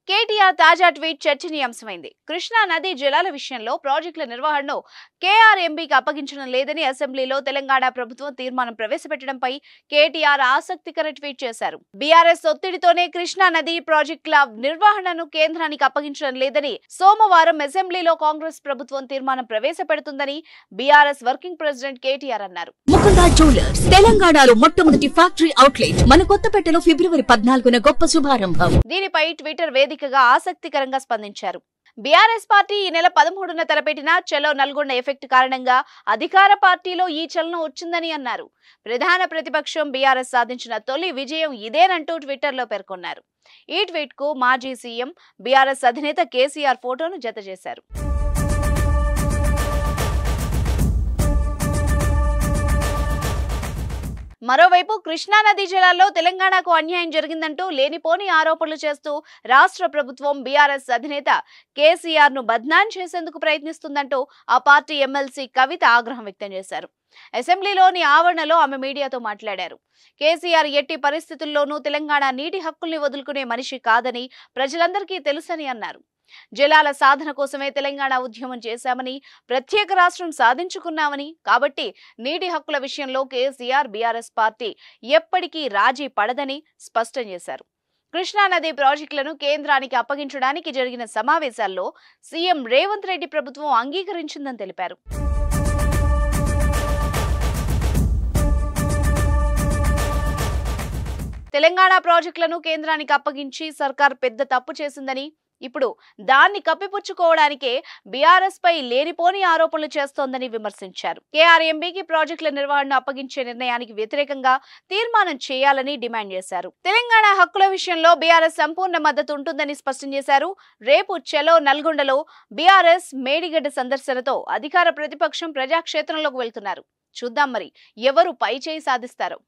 కేటీఆర్ తాజా ట్వీట్ చర్చనీయాంశమైంది. కృష్ణా నదీ జలాల విషయంలో ప్రాజెక్టుల నిర్వహణను కేఆర్ఎంబీకి అప్పగించడం లేదని అసెంబ్లీలో తెలంగాణ ప్రభుత్వం తీర్మానం ప్రవేశపెట్టడంపై కేటీఆర్ ఆసక్తికర ట్వీట్ చేశారు. బీఆర్ఎస్ ఒత్తిడితోనే కృష్ణా నదీ ప్రాజెక్టుల నిర్వహణను కేంద్రానికి అప్పగించడం లేదని సోమవారం అసెంబ్లీలో కాంగ్రెస్ ప్రభుత్వం తీర్మానం ప్రవేశపెడుతుందని బీఆర్ఎస్ వర్కింగ్ ప్రెసిడెంట్ కేటీఆర్ అన్నారు. ముకుందా జ్యువెలర్స్ తెలంగాణలో మొట్టమొదటి ఫ్యాక్టరీ అవుట్లెట్ మన కొత్తపేటలో ఫిబ్రవరి 14న గొప్ప శుభారంభం. దీనిపై ట్విట్టర్ వేదికగా ఆసక్తికరంగా స్పందించారు. బీఆర్ఎస్ పార్టీ ఈ నెల 13న తలపెట్టిన చలో నల్గొండ ఎఫెక్ట్ కారణంగా అధికార పార్టీలో ఈ చలనం వచ్చిందని అన్నారు. ప్రధాన ప్రతిపక్షం బీఆర్ఎస్ సాధించిన తొలి విజయం ఇదేనంటూ ట్విట్టర్లో పేర్కొన్నారు. ఈ ట్వీట్ కు మాజీ సీఎం బీఆర్ఎస్ అధినేత కేసీఆర్ ఫోటోను జతచేశారు. మరోవైపు కృష్ణా నదీ జలాల్లో తెలంగాణకు అన్యాయం జరిగిందంటూ లేనిపోని ఆరోపణలు చేస్తూ రాష్ట్ర ప్రభుత్వం బీఆర్ఎస్ అధినేత కేసీఆర్ ను బద్నాం చేసేందుకు ప్రయత్నిస్తుందంటూ ఆ పార్టీ ఎమ్మెల్సీ కవిత ఆగ్రహం వ్యక్తం చేశారు. అసెంబ్లీలోని ఆవరణలో ఆమె మీడియాతో మాట్లాడారు. కేసీఆర్ ఎట్టి పరిస్థితుల్లోనూ తెలంగాణ నీటి హక్కుల్ని వదులుకునే మనిషి కాదని ప్రజలందరికీ తెలుసని అన్నారు. జలాల సాధన కోసమే తెలంగాణ ఉద్యమం చేశామని, ప్రత్యేక రాష్ట్రం సాధించుకున్నామని, కాబట్టి నీటి హక్కుల విషయంలో కేసీఆర్ బీఆర్ఎస్ పార్టీ ఎప్పటికీ రాజీ పడదని స్పష్టం చేశారు. కృష్ణా నదీ ప్రాజెక్టులను కేంద్రానికి అప్పగించడానికి జరిగిన సమావేశాల్లో సీఎం రేవంత్ రెడ్డి ప్రభుత్వం అంగీకరించిందని తెలిపారు. తెలంగాణ ప్రాజెక్టులను కేంద్రానికి అప్పగించి సర్కార్ పెద్ద తప్పు చేసిందని, ఇప్పుడు దాన్ని కప్పిపుచ్చుకోవడానికే బీఆర్ఎస్ పై లేనిపోని ఆరోపణలు చేస్తోందని విమర్శించారు. కేఆర్ఎంబీకి ప్రాజెక్టుల నిర్వహణను అప్పగించే నిర్ణయానికి వ్యతిరేకంగా తీర్మానం చేయాలని డిమాండ్ చేశారు. తెలంగాణ హక్కుల విషయంలో బీఆర్ఎస్ సంపూర్ణ మద్దతు ఉంటుందని స్పష్టం చేశారు. రేపు చలో నల్గొండలో బీఆర్ఎస్ మేడిగడ్డ సందర్శనతో అధికార ప్రతిపక్షం ప్రజాక్షేత్రంలోకి వెళ్తున్నారు. చూద్దాం మరి ఎవరు పై చేయి సాధిస్తారో.